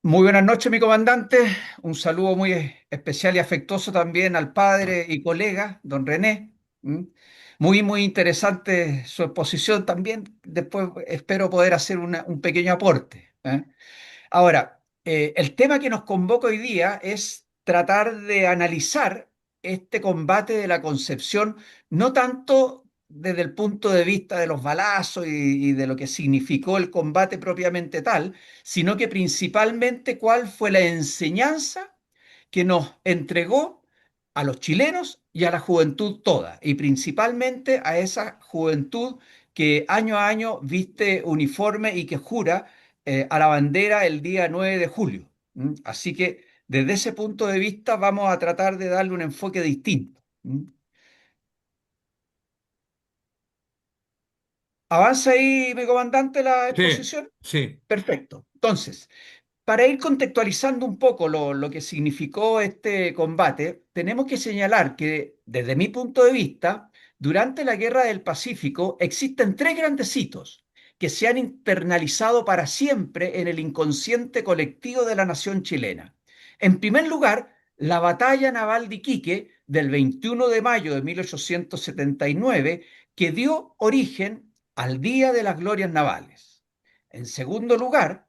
Muy buenas noches, mi comandante. Un saludo muy especial y afectuoso también al padre y colega, don René. ¿Mm? Muy interesante su exposición también. Después espero poder hacer un pequeño aporte. Ahora, el tema que nos convoca hoy día es tratar de analizar este combate de la Concepción, no tanto desde el punto de vista de los balazos y de lo que significó el combate propiamente tal, sino que principalmente cuál fue la enseñanza que nos entregó a los chilenos y a la juventud toda, y principalmente a esa juventud que año a año viste uniforme y que jura a la bandera el día 9 de julio. ¿Mm? Así que desde ese punto de vista vamos a tratar de darle un enfoque distinto. ¿Mm? ¿Avanza ahí, mi comandante, la Sí, exposición? sí, Perfecto. Entonces, para ir contextualizando un poco lo que significó este combate, tenemos que señalar que, desde mi punto de vista, durante la Guerra del Pacífico existen tres grandes hitos que se han internalizado para siempre en el inconsciente colectivo de la nación chilena. En primer lugar, la batalla naval de Iquique del 21 de mayo de 1879, que dio origen al Día de las Glorias Navales. En segundo lugar,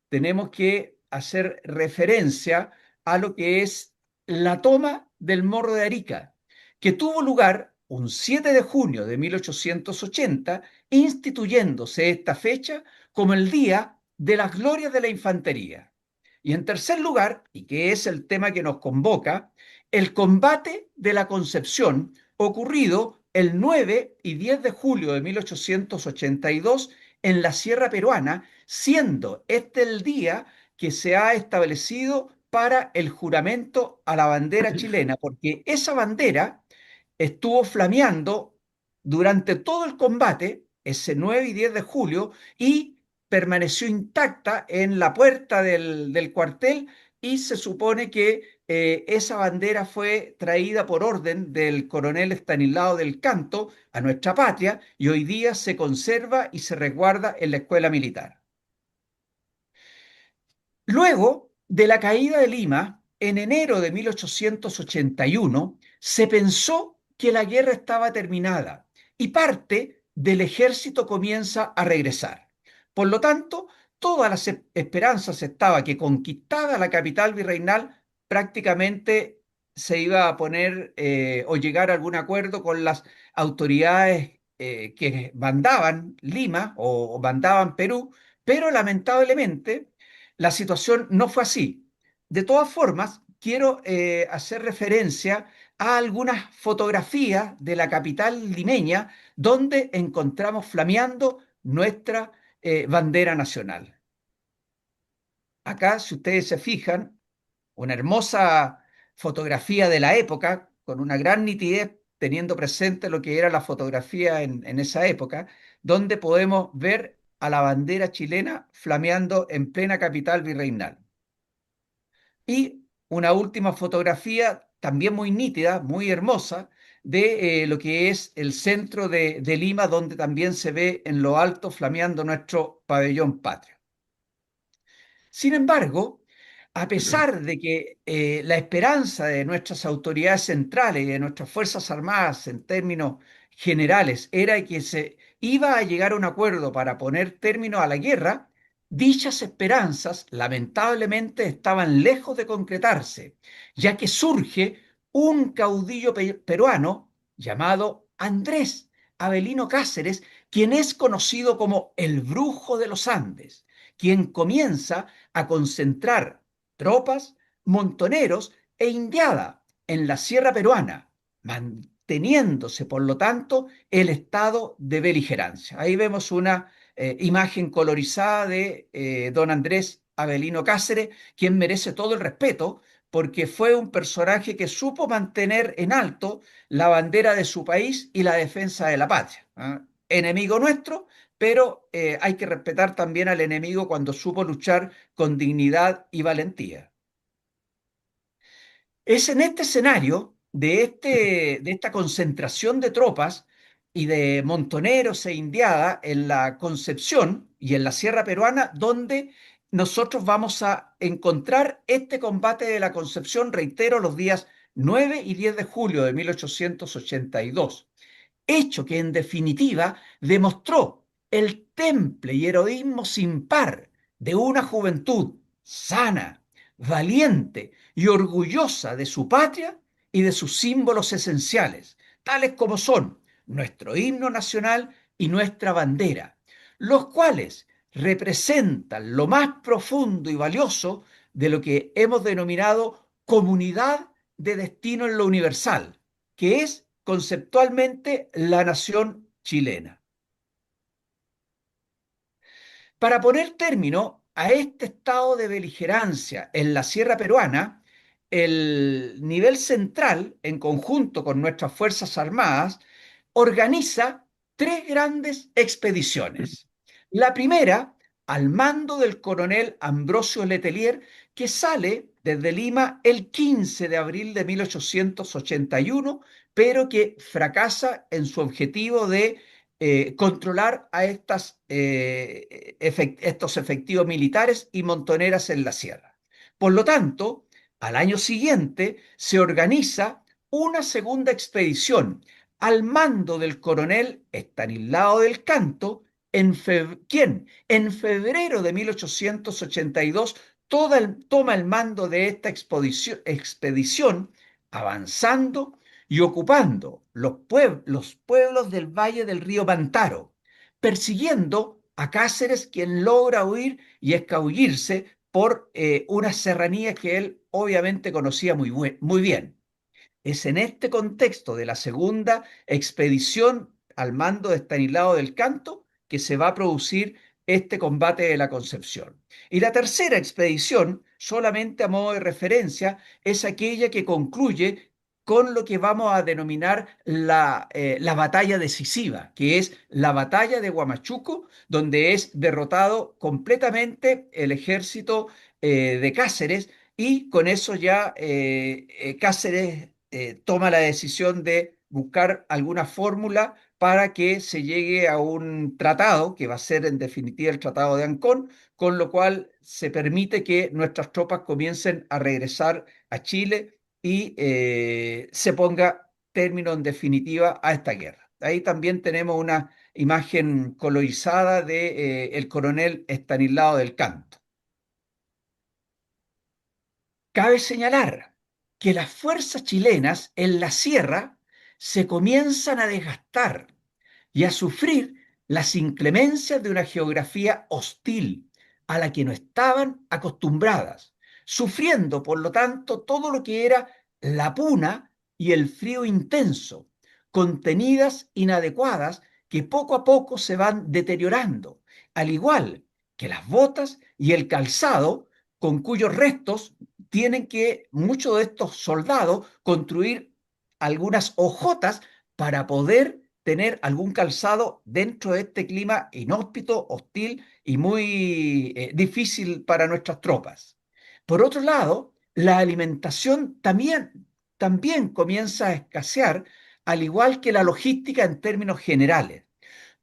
tenemos que hacer referencia a lo que es la toma del Morro de Arica, que tuvo lugar un 7 de junio de 1880, instituyéndose esta fecha como el Día de las Glorias de la Infantería. Y en tercer lugar, y que es el tema que nos convoca, el combate de la Concepción, ocurrido el 9 y 10 de julio de 1882 en la Sierra Peruana, siendo este el día que se ha establecido para el juramento a la bandera chilena, porque esa bandera estuvo flameando durante todo el combate, ese 9 y 10 de julio, y permaneció intacta en la puerta del cuartel, y se supone que esa bandera fue traída por orden del coronel Estanislao del Canto a nuestra patria y hoy día se conserva y se resguarda en la escuela militar. Luego de la caída de Lima, en enero de 1881, se pensó que la guerra estaba terminada y parte del ejército comienza a regresar. Por lo tanto, todas las esperanzas estaba que conquistada la capital virreinal, prácticamente se iba a poner o llegar a algún acuerdo con las autoridades que mandaban Lima o mandaban Perú, pero lamentablemente la situación no fue así. De todas formas, quiero hacer referencia a algunas fotografías de la capital limeña donde encontramos flameando nuestra bandera nacional. Acá, si ustedes se fijan, una hermosa fotografía de la época, con una gran nitidez, teniendo presente lo que era la fotografía en esa época, donde podemos ver a la bandera chilena flameando en plena capital virreinal. Y una última fotografía también muy nítida, muy hermosa, de lo que es el centro de Lima, donde también se ve en lo alto flameando nuestro pabellón patrio. Sin embargo, a pesar de que la esperanza de nuestras autoridades centrales y de nuestras Fuerzas Armadas en términos generales era que se iba a llegar a un acuerdo para poner término a la guerra, dichas esperanzas lamentablemente estaban lejos de concretarse, ya que surge un caudillo peruano llamado Andrés Avelino Cáceres, quien es conocido como el Brujo de los Andes, quien comienza a concentrar tropas, montoneros e indiada en la sierra peruana, manteniéndose, por lo tanto, el estado de beligerancia. Ahí vemos una imagen colorizada de don Andrés Avelino Cáceres, quien merece todo el respeto porque fue un personaje que supo mantener en alto la bandera de su país y la defensa de la patria. ¿Ah? Enemigo nuestro, pero hay que respetar también al enemigo cuando supo luchar con dignidad y valentía. Es en este escenario de esta concentración de tropas y de montoneros e indiada en la Concepción y en la Sierra Peruana donde nosotros vamos a encontrar este combate de la Concepción, reitero, los días 9 y 10 de julio de 1882, hecho que en definitiva demostró el temple y heroísmo sin par de una juventud sana, valiente y orgullosa de su patria y de sus símbolos esenciales, tales como son nuestro himno nacional y nuestra bandera, los cuales representan lo más profundo y valioso de lo que hemos denominado comunidad de destino en lo universal, que es conceptualmente la nación chilena. Para poner término a este estado de beligerancia en la sierra peruana, el nivel central, en conjunto con nuestras Fuerzas Armadas, organiza tres grandes expediciones. La primera, al mando del coronel Ambrosio Letelier, que sale desde Lima el 15 de abril de 1881, pero que fracasa en su objetivo de controlar a estos efectivos militares y montoneras en la sierra. Por lo tanto, al año siguiente se organiza una segunda expedición al mando del coronel Estanislao del Canto, quien en febrero de 1882 toma el mando de esta expedición, avanzando y ocupando los pueblos del valle del río Pantaro, persiguiendo a Cáceres, quien logra huir y escabullirse por unas serranías que él obviamente conocía muy bien. Es en este contexto de la segunda expedición al mando de Estanislao del Canto que se va a producir este combate de la Concepción. Y la tercera expedición, solamente a modo de referencia, es aquella que concluye con lo que vamos a denominar la batalla decisiva, que es la batalla de Huamachuco, donde es derrotado completamente el ejército de Cáceres, y con eso ya Cáceres toma la decisión de buscar alguna fórmula para que se llegue a un tratado, que va a ser en definitiva el Tratado de Ancón, con lo cual se permite que nuestras tropas comiencen a regresar a Chile y se ponga término en definitiva a esta guerra. Ahí también tenemos una imagen colorizada de el coronel Estanislao del Canto. Cabe señalar que las fuerzas chilenas en la sierra se comienzan a desgastar y a sufrir las inclemencias de una geografía hostil a la que no estaban acostumbradas, sufriendo, por lo tanto, todo lo que era la puna y el frío intenso, contenidas inadecuadas que poco a poco se van deteriorando, al igual que las botas y el calzado, con cuyos restos tienen que muchos de estos soldados construir algunas hojotas para poder tener algún calzado dentro de este clima inhóspito, hostil y muy difícil para nuestras tropas. Por otro lado, la alimentación también comienza a escasear, al igual que la logística en términos generales.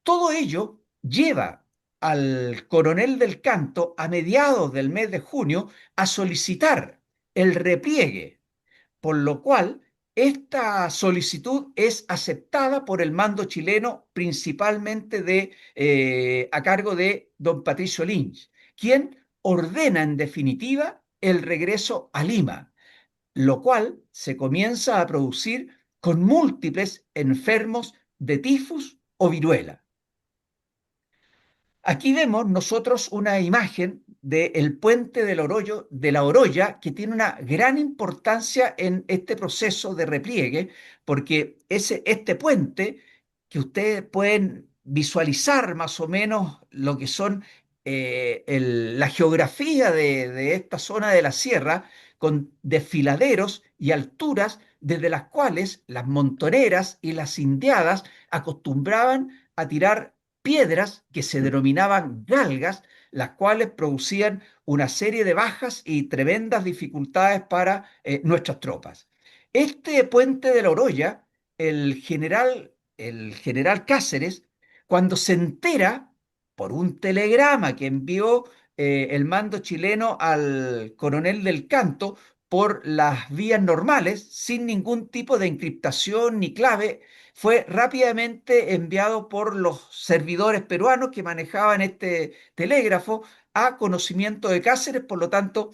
Todo ello lleva al coronel del Canto a mediados del mes de junio a solicitar el repliegue, por lo cual esta solicitud es aceptada por el mando chileno, principalmente a cargo de don Patricio Lynch, quien ordena en definitiva el regreso a Lima, lo cual se comienza a producir con múltiples enfermos de tifus o viruela. Aquí vemos nosotros una imagen del puente de la Oroya, que tiene una gran importancia en este proceso de repliegue, porque este puente, que ustedes pueden visualizar más o menos lo que son la geografía de esta zona de la sierra, con desfiladeros y alturas desde las cuales las montoneras y las indiadas acostumbraban a tirar piedras que se denominaban galgas, las cuales producían una serie de bajas y tremendas dificultades para nuestras tropas. Este puente de la Oroya, el general Cáceres, cuando se entera por un telegrama que envió el mando chileno al coronel del Canto por las vías normales, sin ningún tipo de encriptación ni clave. Fue rápidamente enviado por los servidores peruanos que manejaban este telégrafo a conocimiento de Cáceres. Por lo tanto,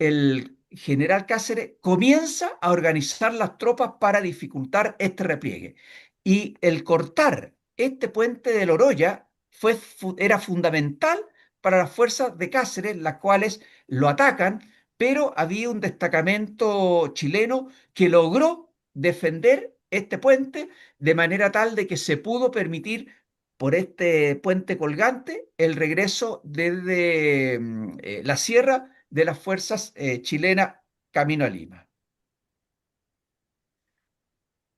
el general Cáceres comienza a organizar las tropas para dificultar este repliegue. Y el cortar este puente de Loroya era fundamental para las fuerzas de Cáceres, las cuales lo atacan, pero había un destacamento chileno que logró defender este puente de manera tal de que se pudo permitir por este puente colgante el regreso desde la sierra de las fuerzas chilenas camino a Lima.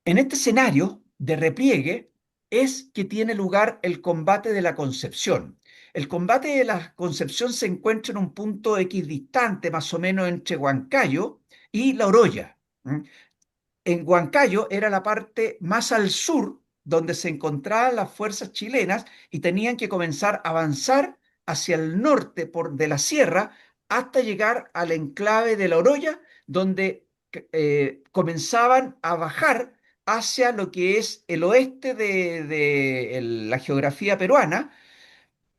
En este escenario de repliegue es que tiene lugar el combate de la Concepción. El combate de la Concepción se encuentra en un punto equidistante, más o menos entre Huancayo y La Oroya. En Huancayo era la parte más al sur donde se encontraban las fuerzas chilenas y tenían que comenzar a avanzar hacia el norte de la sierra hasta llegar al enclave de La Oroya, donde comenzaban a bajar hacia lo que es el oeste de la geografía peruana,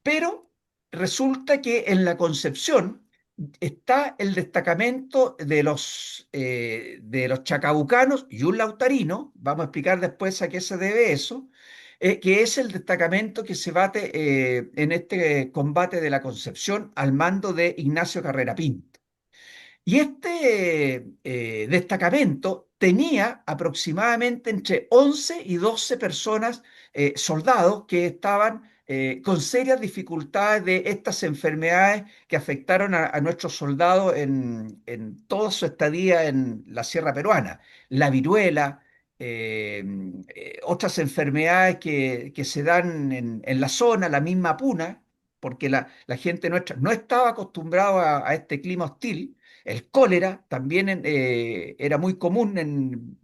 pero resulta que en la Concepción está el destacamento de los chacabucanos y un lautarino, vamos a explicar después a qué se debe eso, que es el destacamento que se bate en este combate de la Concepción al mando de Ignacio Carrera Pinto. Y este destacamento tenía aproximadamente entre 11 y 12 personas, soldados, que estaban con serias dificultades de estas enfermedades que afectaron a nuestros soldados en toda su estadía en la sierra peruana. La viruela, eh, otras enfermedades que se dan en la zona, la misma puna, porque la gente nuestra no estaba acostumbrada a este clima hostil. El cólera también era muy común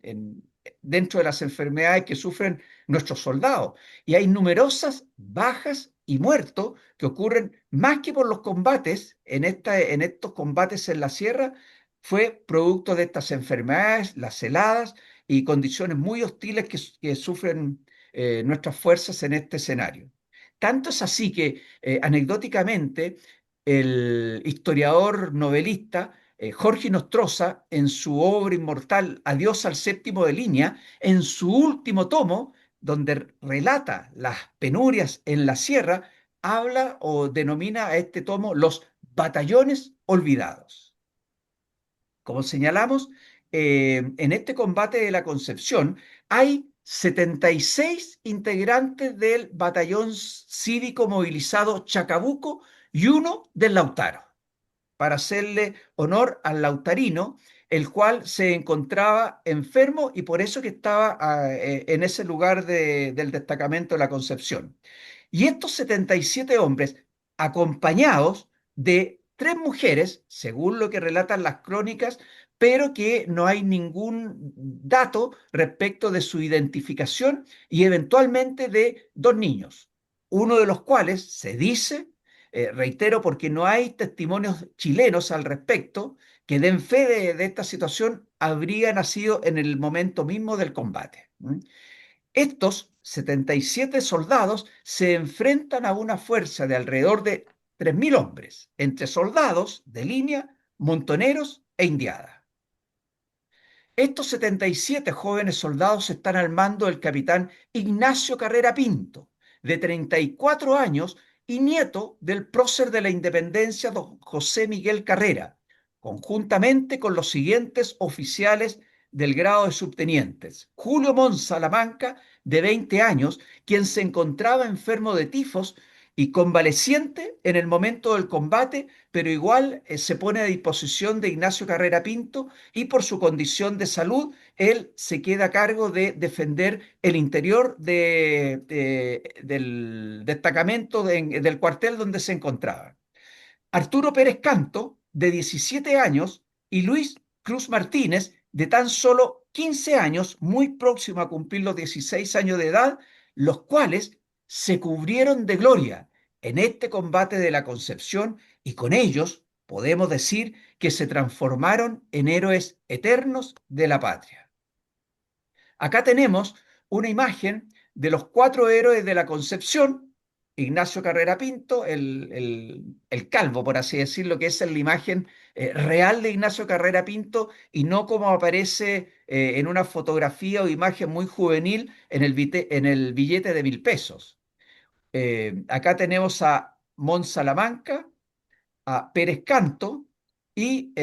dentro de las enfermedades que sufren nuestros soldados. Y hay numerosas bajas y muertos que ocurren más que por los combates, en estos combates en la sierra, fue producto de estas enfermedades, las heladas y condiciones muy hostiles que sufren nuestras fuerzas en este escenario. Tanto es así que, anecdóticamente, el historiador novelista Jorge Nostroza, en su obra inmortal Adiós al séptimo de línea, en su último tomo, donde relata las penurias en la sierra, habla o denomina a este tomo los batallones olvidados. Como señalamos, en este combate de la Concepción hay 76 integrantes del batallón cívico movilizado Chacabuco y uno del Lautaro, para hacerle honor al lautarino, el cual se encontraba enfermo y por eso que estaba en ese lugar del destacamento de la Concepción. Y estos 77 hombres, acompañados de tres mujeres, según lo que relatan las crónicas, pero que no hay ningún dato respecto de su identificación, y eventualmente de dos niños, uno de los cuales se dice, reitero, porque no hay testimonios chilenos al respecto que den fe de esta situación, habría nacido en el momento mismo del combate. Estos 77 soldados se enfrentan a una fuerza de alrededor de 3.000 hombres, entre soldados de línea, montoneros e indiada. Estos 77 jóvenes soldados están al mando del capitán Ignacio Carrera Pinto, de 34 años y nieto del prócer de la independencia don José Miguel Carrera, conjuntamente con los siguientes oficiales del grado de subtenientes: Julio Mons Salamanca, de 20 años, quien se encontraba enfermo de tifos y convaleciente en el momento del combate, pero igual se pone a disposición de Ignacio Carrera Pinto, y por su condición de salud, él se queda a cargo de defender el interior del destacamento del cuartel donde se encontraba. Arturo Pérez Canto, de 17 años, y Luis Cruz Martínez, de tan solo 15 años, muy próximo a cumplir los 16 años de edad, los cuales se cubrieron de gloria en este combate de la Concepción y con ellos podemos decir que se transformaron en héroes eternos de la patria. Acá tenemos una imagen de los cuatro héroes de la Concepción. Ignacio Carrera Pinto, el calvo, por así decirlo, que esa es la imagen real de Ignacio Carrera Pinto y no como aparece en una fotografía o imagen muy juvenil en el billete de 1.000 pesos. Acá tenemos a Mon Salamanca, a Pérez Canto y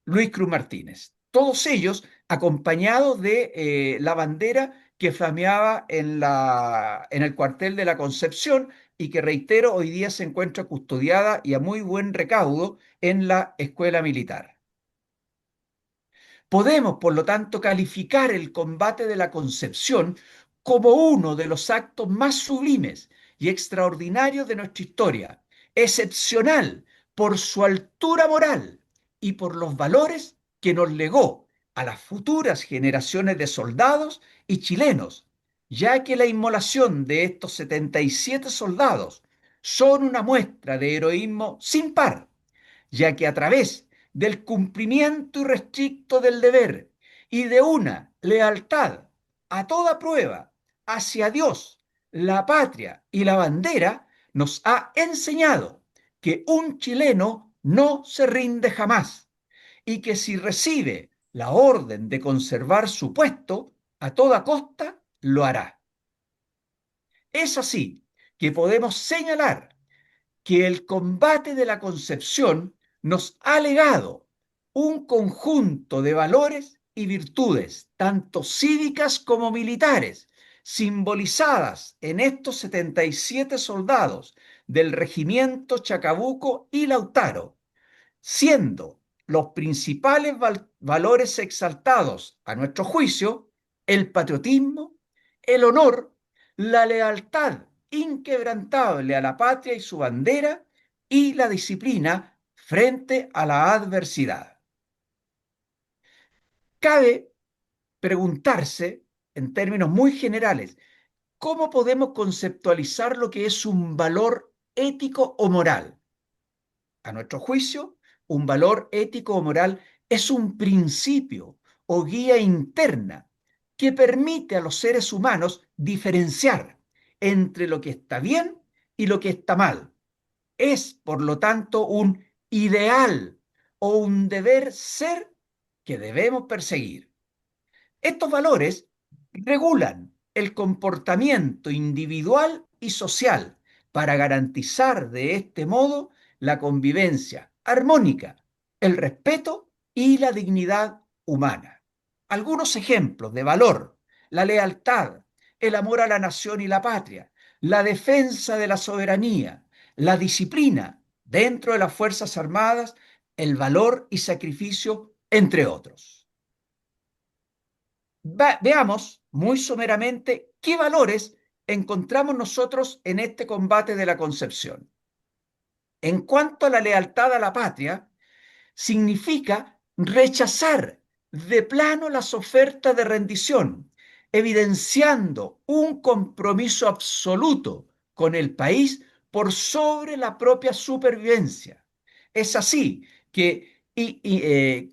Luis Cruz Martínez. Todos ellos acompañados de la bandera que flameaba en el cuartel de la Concepción y que, reitero, hoy día se encuentra custodiada y a muy buen recaudo en la escuela militar. Podemos, por lo tanto, calificar el combate de la Concepción como uno de los actos más sublimes y extraordinarios de nuestra historia, excepcional por su altura moral y por los valores que nos legó a las futuras generaciones de soldados y chilenos, ya que la inmolación de estos 77 soldados son una muestra de heroísmo sin par, ya que a través del cumplimiento irrestricto del deber y de una lealtad a toda prueba hacia Dios, la patria y la bandera, nos ha enseñado que un chileno no se rinde jamás y que si recibe la orden de conservar su puesto, a toda costa lo hará. Es así que podemos señalar que el combate de la Concepción nos ha legado un conjunto de valores y virtudes, tanto cívicas como militares, simbolizadas en estos 77 soldados del regimiento Chacabuco y Lautaro, siendo los principales valores exaltados, a nuestro juicio, el patriotismo, el honor, la lealtad inquebrantable a la patria y su bandera y la disciplina frente a la adversidad. Cabe preguntarse, en términos muy generales, ¿cómo podemos conceptualizar lo que es un valor ético o moral? A nuestro juicio, un valor ético o moral es un principio o guía interna que permite a los seres humanos diferenciar entre lo que está bien y lo que está mal. Es, por lo tanto, un ideal o un deber ser que debemos perseguir. Estos valores regulan el comportamiento individual y social para garantizar de este modo la convivencia armónica, el respeto y la dignidad humana. Algunos ejemplos de valor: la lealtad, el amor a la nación y la patria, la defensa de la soberanía, la disciplina dentro de las Fuerzas Armadas, el valor y sacrificio, entre otros. Veamos muy someramente qué valores encontramos nosotros en este combate de la Concepción. En cuanto a la lealtad a la patria, significa rechazar de plano las ofertas de rendición, evidenciando un compromiso absoluto con el país por sobre la propia supervivencia. Es así que,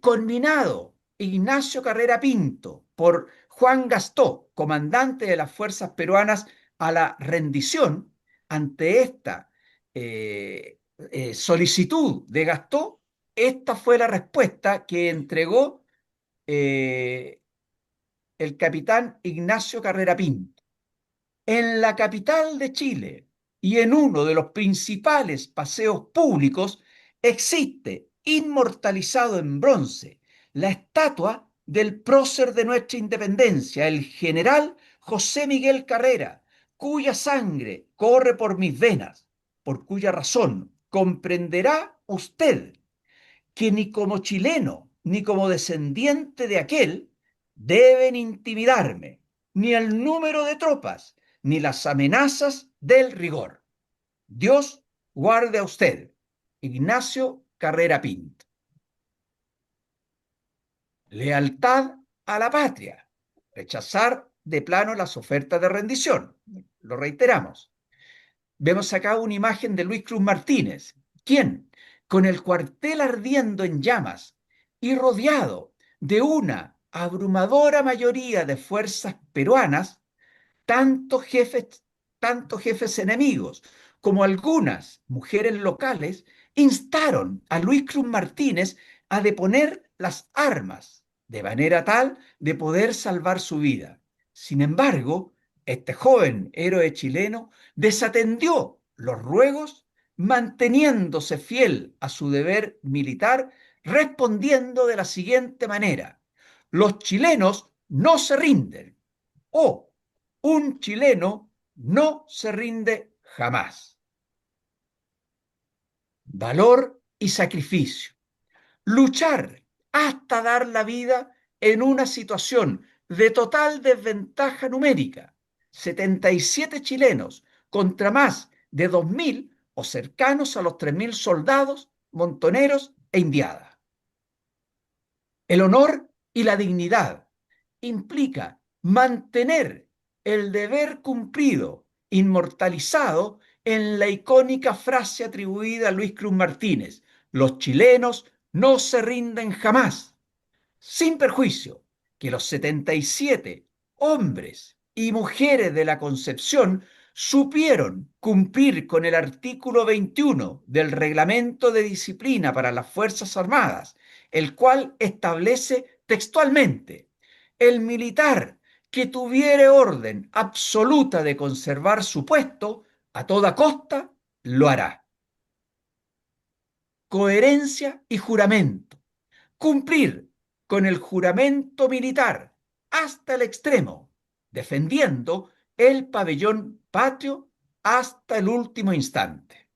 combinado Ignacio Carrera Pinto por Juan Gastó, comandante de las fuerzas peruanas, a la rendición, ante esta solicitud de Gastó, esta fue la respuesta que entregó eh, el capitán Ignacio Carrera Pinto. En la capital de Chile y en uno de los principales paseos públicos existe, inmortalizado en bronce, la estatua del prócer de nuestra independencia, el general José Miguel Carrera, cuya sangre corre por mis venas, por cuya razón comprenderá usted que ni como chileno ni como descendiente de aquel deben intimidarme ni el número de tropas ni las amenazas del rigor. Dios guarde a usted. Ignacio Carrera Pinto. Lealtad a la patria. Rechazar de plano las ofertas de rendición. Lo reiteramos. Vemos acá una imagen de Luis Cruz Martínez, quien, con el cuartel ardiendo en llamas y rodeado de una abrumadora mayoría de fuerzas peruanas, tantos jefes, tantos jefes enemigos como algunas mujeres locales instaron a Luis Cruz Martínez a deponer las armas de manera tal de poder salvar su vida. Sin embargo, este joven héroe chileno desatendió los ruegos, manteniéndose fiel a su deber militar, respondiendo de la siguiente manera: los chilenos no se rinden, o un chileno no se rinde jamás. Valor y sacrificio. Luchar hasta dar la vida en una situación de total desventaja numérica. 77 chilenos contra más de 2.000 o cercanos a los 3.000 soldados, montoneros e indiadas. El honor y la dignidad implica mantener el deber cumplido, inmortalizado en la icónica frase atribuida a Luis Cruz Martínez: los chilenos no se rinden jamás, sin perjuicio que los 77 hombres y mujeres de la Concepción supieron cumplir con el artículo 21 del Reglamento de Disciplina para las Fuerzas Armadas, el cual establece textualmente: el militar que tuviere orden absoluta de conservar su puesto a toda costa lo hará. Coherencia y juramento. Cumplir con el juramento militar hasta el extremo, defendiendo el pabellón patrio hasta el último instante.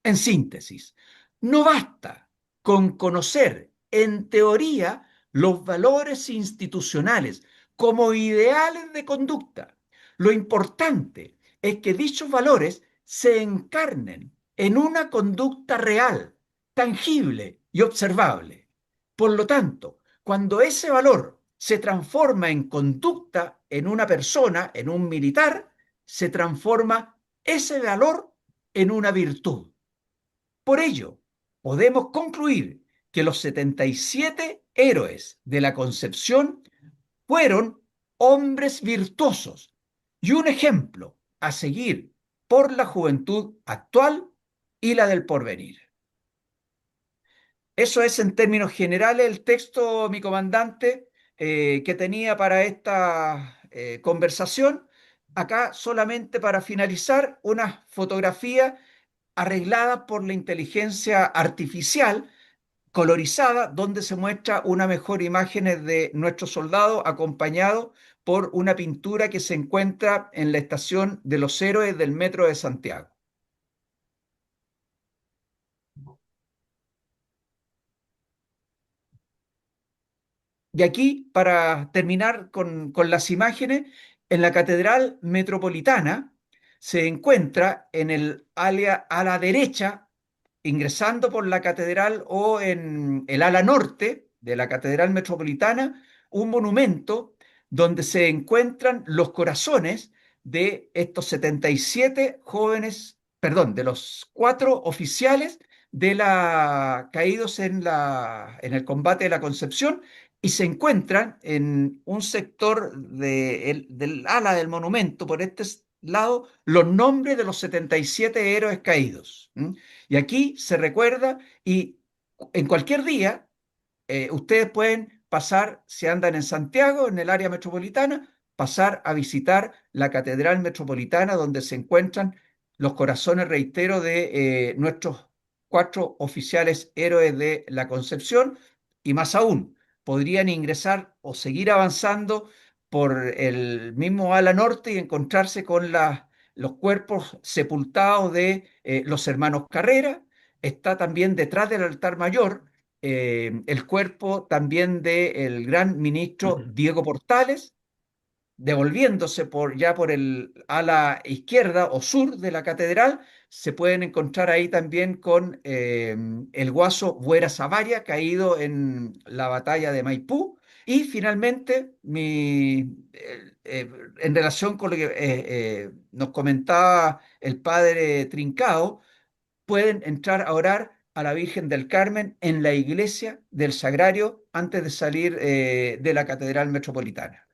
En síntesis, no basta con conocer en teoría los valores institucionales como ideales de conducta. Lo importante es que dichos valores se encarnen en una conducta real, tangible y observable. Por lo tanto, cuando ese valor se transforma en conducta en una persona, en un militar, se transforma ese valor en una virtud. Por ello, podemos concluir que los 77 héroes de la Concepción fueron hombres virtuosos y un ejemplo a seguir por la juventud actual y la del porvenir. Eso es en términos generales el texto, mi comandante, que tenía para esta conversación. Acá solamente para finalizar, una fotografía arreglada por la inteligencia artificial, colorizada, donde se muestra una mejor imagen de nuestros soldados acompañado por una pintura que se encuentra en la estación de los héroes del Metro de Santiago. Y aquí, para terminar con las imágenes, en la Catedral Metropolitana se encuentra en el ala a la derecha, ingresando por la catedral, o en el ala norte de la Catedral Metropolitana, un monumento donde se encuentran los corazones de estos 77 jóvenes, perdón, de los 4 oficiales caídos en el combate de la Concepción, y se encuentran en un sector del ala del monumento, por este lado, los nombres de los 77 héroes caídos. ¿M? Y aquí se recuerda, y en cualquier día ustedes pueden pasar, si andan en Santiago, en el área metropolitana, pasar a visitar la Catedral Metropolitana, donde se encuentran los corazones, reitero, de nuestros 4 oficiales héroes de la Concepción. Y más aún, podrían ingresar o seguir avanzando por el mismo ala norte y encontrarse con los cuerpos sepultados de los hermanos Carrera. Está también detrás del altar mayor el cuerpo también del gran ministro Diego Portales, devolviéndose ya por el ala izquierda o sur de la catedral. Se pueden encontrar ahí también con el guaso Buera Savaria, caído en la batalla de Maipú, Y finalmente, en relación con lo que nos comentaba el padre Trincao, pueden entrar a orar a la Virgen del Carmen en la iglesia del Sagrario antes de salir de la Catedral Metropolitana.